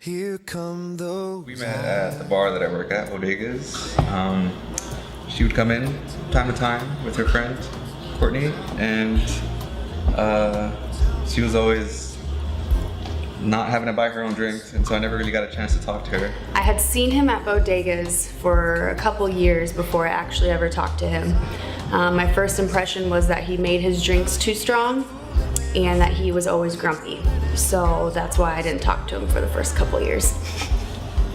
Here come those. We met at the bar that I work at, Bodegas. She would come in time to time with her friend, Courtney, and she was always not having to buy her own drinks, and so I never really got a chance to talk to her. I had seen him at Bodegas for a couple years before I actually ever talked to him. My first impression was that he made his drinks too strong and that he was always grumpy. So that's why I didn't talk to him for the first couple years.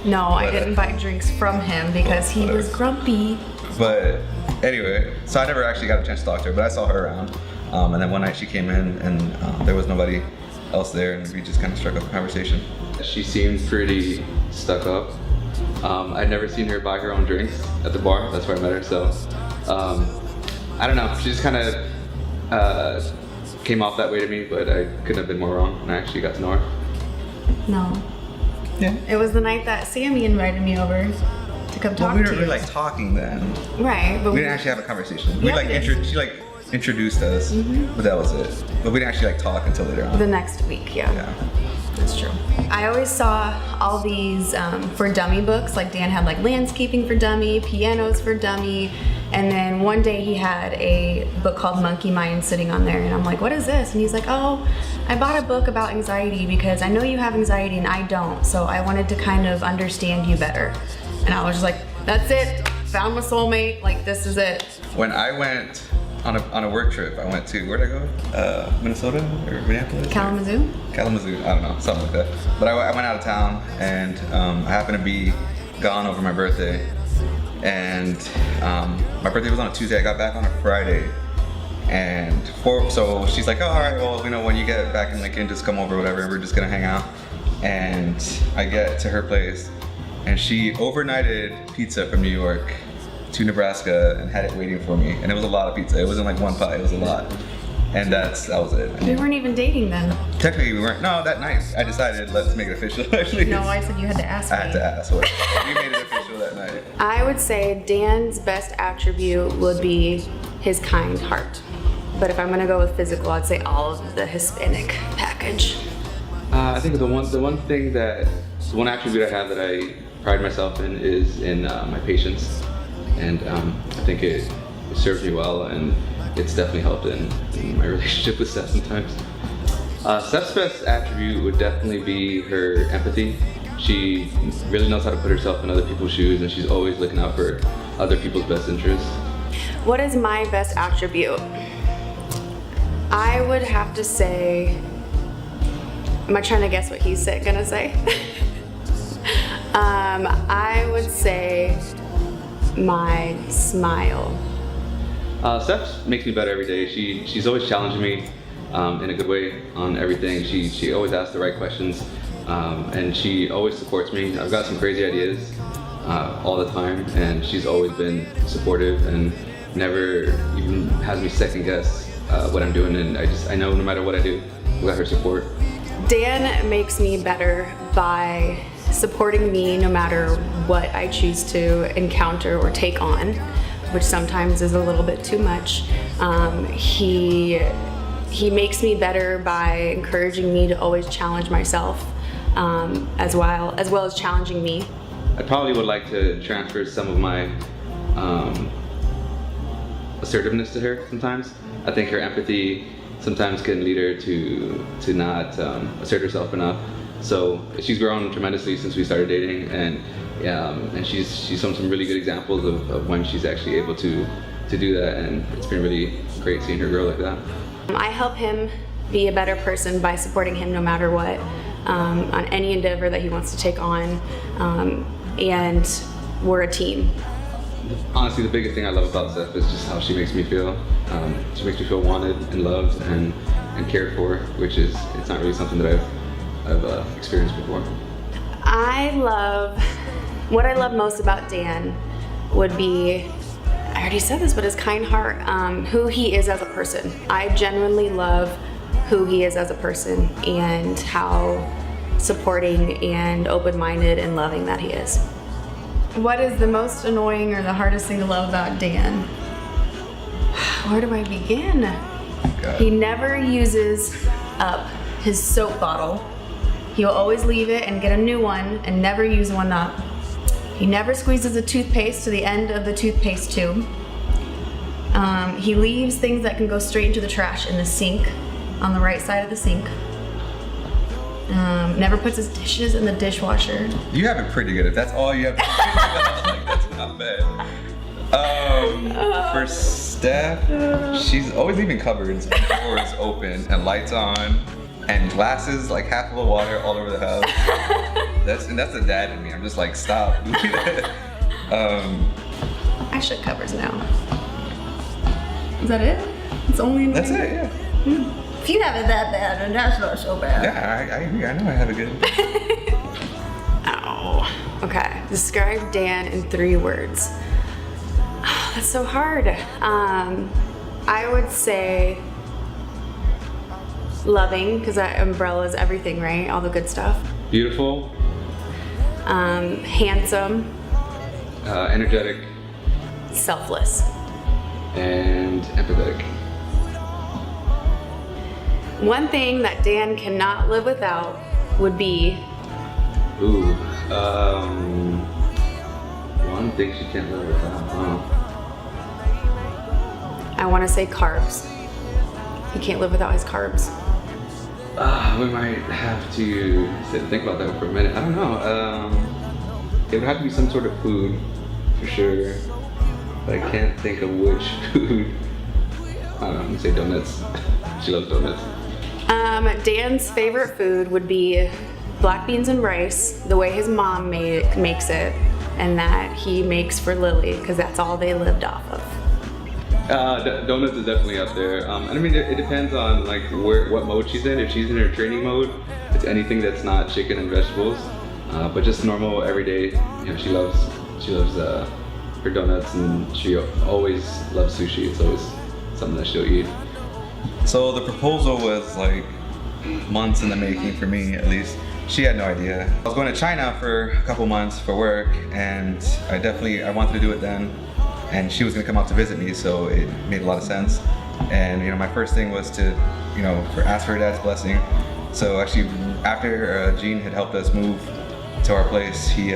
No, I didn't buy drinks from him because he was grumpy. But anyway, so I never actually got a chance to talk to her, but I saw her around. And then one night she came in and there was nobody else there, and we just kind of struck up a conversation. She seemed pretty stuck up. I'd never seen her buy her own drinks at the bar. That's where I met her. So I don't know. She just kind of came off that way to me, but I couldn't have been more wrong. And I actually got to know her. No. Yeah. It was the night that Sammy invited me over to come talk Well, we to weren't you. really like talking then. Right, but We didn't actually have a conversation. Yeah, We we did. she like introduced us, but that was it. But we didn't actually like talk until later on. the next week, yeah. That's true. I always saw all these for dummy books, like Dan had like landscaping for dummy, pianos for dummy, and then one day he had a book called Monkey Mind sitting on there, and I'm like, what is this? And he's like, oh, I bought a book about anxiety because I know you have anxiety and I don't, so I wanted to kind of understand you better. And I was just like, that's it, found my soulmate, like this is it. When I went on a work trip, I went to, where'd I go? Minnesota or Minneapolis? Kalamazoo? Kalamazoo, I don't know, something like that. But I went out of town, and I happened to be gone over my birthday. And my birthday was on a Tuesday. I got back on a Friday. And so she's like, oh, all right, well, you know, when you get back in Lincoln, just come over, whatever. We're just gonna hang out. And I get to her place, and she overnighted pizza from New York to Nebraska and had it waiting for me. And it was a lot of pizza. It wasn't like one pie, it was a lot. And that was it. We weren't even dating then. Technically we weren't. No, that night I decided let's make it official. Actually, No, I said you had to ask me. I had to ask. So we made it official that night. I would say Dan's best attribute would be his kind heart. But if I'm gonna go with physical, I'd say all of the Hispanic package. I think the one attribute I have that I pride myself in is in my patience, and I think it serves me well, and it's definitely helped in my relationship with Steph sometimes. Steph's best attribute would definitely be her empathy. She really knows how to put herself in other people's shoes, and she's always looking out for other people's best interests. What is my best attribute? I would have to say, am I trying to guess what he's gonna say? I would say my smile. Steph makes me better every day. She's always challenging me in a good way on everything. She always asks the right questions, and she always supports me. I've got some crazy ideas all the time, and she's always been supportive and never even has me second guess what I'm doing. And I know no matter what I do, I've got her support. Dan makes me better by supporting me no matter what I choose to encounter or take on, which sometimes is a little bit too much. He makes me better by encouraging me to always challenge myself, as well as challenging me. I probably would like to transfer some of my assertiveness to her sometimes. I think her empathy sometimes can lead her to not assert herself enough. So she's grown tremendously since we started dating, and she's shown some really good examples of when she's actually able to do that, and it's been really great seeing her grow like that. I help him be a better person by supporting him no matter what, on any endeavor that he wants to take on, and we're a team. Honestly, the biggest thing I love about Steph is just how she makes me feel. She makes me feel wanted and loved and cared for, which is, it's not really something that I've experienced before. What I love most about Dan would be, I already said this, but his kind heart, who he is as a person. I genuinely love who he is as a person and how supporting and open-minded and loving that he is. What is the most annoying or the hardest thing to love about Dan? Where do I begin? He never uses up his soap bottle. He will always leave it and get a new one and never use one up. He never squeezes the toothpaste to the end of the toothpaste tube. He leaves things that can go straight into the trash in the sink, on the right side of the sink. Never puts his dishes in the dishwasher. You have it pretty good. If that's all you have to do, like, that's not bad. For Steph, she's always leaving cupboards and doors open and lights on and glasses, like half full of water all over the house. That's the dad in me. I'm just like, stop. I shut cupboards now. Is that it? It's only That's it, yeah. If you have it that bad, then that's not so bad. Yeah, I agree. I know I have it good. Ow. Okay. Describe Dan in 3 words. Oh, that's so hard. I would say loving, because that umbrella is everything, right? All the good stuff. Beautiful. Handsome. Energetic. Selfless. And empathetic. One thing that Dan cannot live without would be. Ooh. One thing she can't live without. I want to say carbs. He can't live without his carbs. We might have to sit and think about that for a minute. I don't know. It would have to be some sort of food, for sure. But I can't think of which food. I don't know, I'm gonna say donuts. She loves donuts. Dan's favorite food would be black beans and rice, the way his mom makes it, and that he makes for Lily, because that's all they lived off of. Donuts is definitely up there. I mean, it depends on like what mode she's in. If she's in her training mode, it's anything that's not chicken and vegetables. But just normal everyday, she loves her donuts, and she always loves sushi. It's always something that she'll eat. So the proposal was like months in the making for me, at least. She had no idea. I was going to China for a couple months for work, and I wanted to do it then. And she was gonna come out to visit me, so it made a lot of sense. And my first thing was to, ask for her dad's blessing. So actually, after Gene had helped us move to our place, he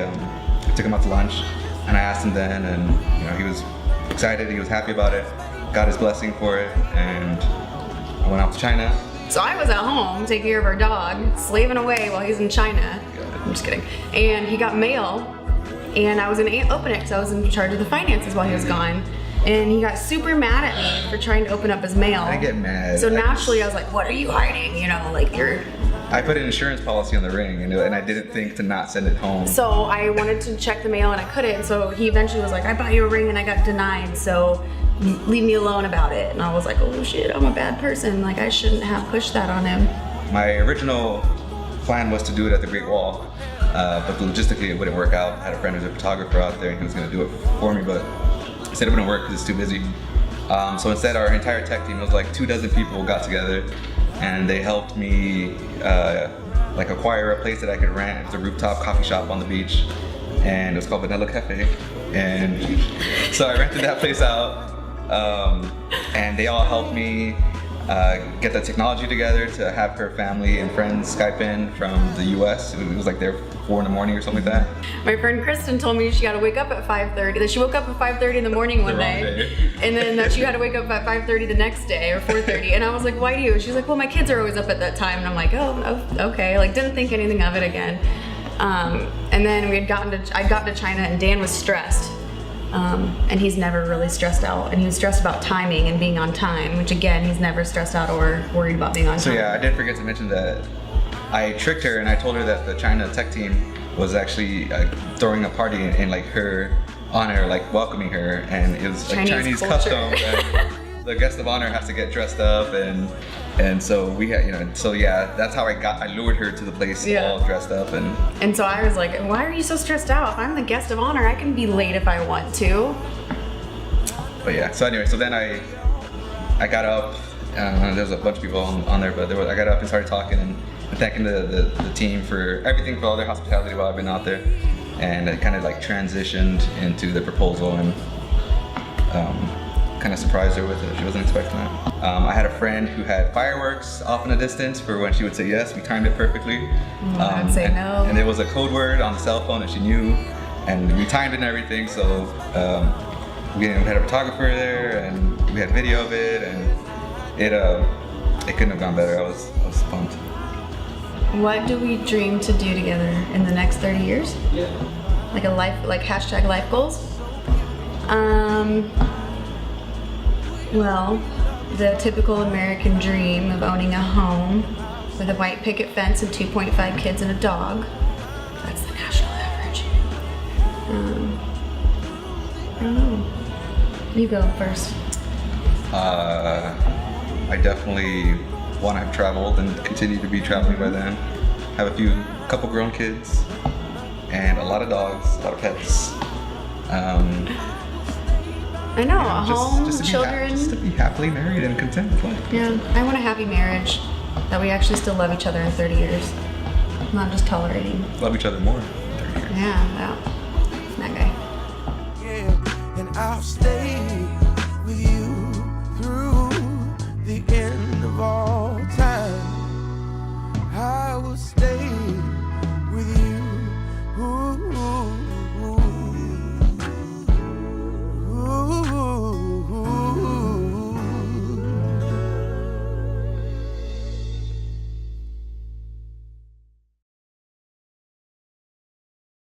took him out to lunch, and I asked him then, and he was excited, he was happy about it, got his blessing for it, and I went out to China. So I was at home taking care of our dog, slaving away while he's in China. I'm just kidding. And he got mail, and I was gonna open it because I was in charge of the finances while he was gone. And he got super mad at me for trying to open up his mail. I get mad. So naturally I was like, what are you hiding? I put an insurance policy on the ring, and I didn't think to not send it home. So I wanted to check the mail and I couldn't. So he eventually was like, I bought you a ring and I got denied. So leave me alone about it. And I was like, oh shit, I'm a bad person. Like, I shouldn't have pushed that on him. My original plan was to do it at the Great Wall, but logistically it wouldn't work out. I had a friend who's a photographer out there, and he was gonna do it for me, but he said it wouldn't work because it's too busy. So instead, our entire tech team, it was like 24 people, got together, and they helped me acquire a place that I could rent. It was a rooftop coffee shop on the beach, and it was called Vanilla Cafe. And so I rented that place out. And they all helped me get the technology together to have her family and friends Skype in from the US. It was like there 4 in the morning or something like that. My friend Kristen told me she got to wake up at 5:30. That she woke up at 5:30 in the morning one day, and then that she had to wake up at 5:30 the next day or 4:30. And I was like, why do you? She's like, well, my kids are always up at that time. And I'm like, oh, okay. Like, didn't think anything of it again. And then I'd gotten to China, and Dan was stressed. And he's never really stressed out, and he was stressed about timing and being on time, which again, he's never stressed out or worried about being on time. So yeah, I did forget to mention that I tricked her, and I told her that the China tech team was actually throwing a party in like her honor, like welcoming her, and it was like Chinese custom. The guest of honor has to get dressed up, and so we had, so yeah, that's how I lured her to the place all dressed up, and so I was like, why are you so stressed out? If I'm the guest of honor, I can be late if I want to. But yeah, so anyway, so then I got up, there was a bunch of people on there, but I got up and started talking and thanking the team for everything, for all their hospitality while I've been out there, and it kind of like transitioned into the proposal, and kind of surprised her with it. She wasn't expecting that. I had a friend who had fireworks off in the distance for when she would say yes. We timed it perfectly. I'd say no. And there was a code word on the cell phone that she knew, and we timed it and everything. So we had a photographer there, and we had video of it, and it couldn't have gone better. I was pumped. What do we dream to do together in the next 30 years? Yeah. Like hashtag life goals? Well, the typical American dream of owning a home with a white picket fence and 2.5 kids and a dog. That's the national average. I don't know. You go first. I definitely want to have traveled and continue to be traveling by then. Have a couple grown kids, and a lot of dogs, a lot of pets. I know, a home, just to be children. just to be happily married and content with life. Yeah, I want a happy marriage that we actually still love each other in 30 years, not just tolerating. Love each other more. in 30 years. Yeah, that guy. Yeah, and I'll stay with you through the end of all time. I will stay.